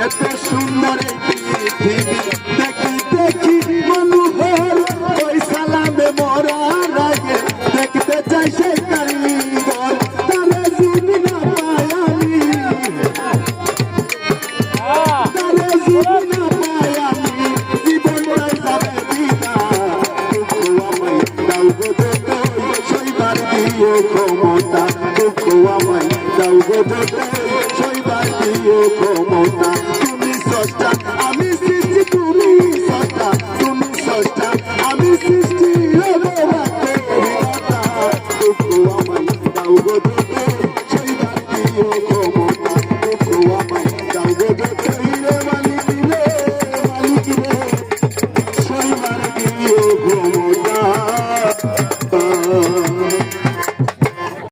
এত সুন্দর পৃথিবী দেখি দেখি মনোহর ওই সালামে মরার আগে দেখতে চাই সেই কারিগর তারে চিনি না পাই আমি তারে চিনি না পাই আমি জীবনটাই যাবে বিনা দুঃখ আমায় দাও গো সইবার দিও ক্ষমতা দুঃখ আমায় দাও গো সইবার দিও ক্ষমতা তুমি স্রষ্টা আমি সৃষ্টি তুমি স্রষ্টা তুমি স্রষ্টা আমি সৃষ্টি দুঃখ আমায় দাও গো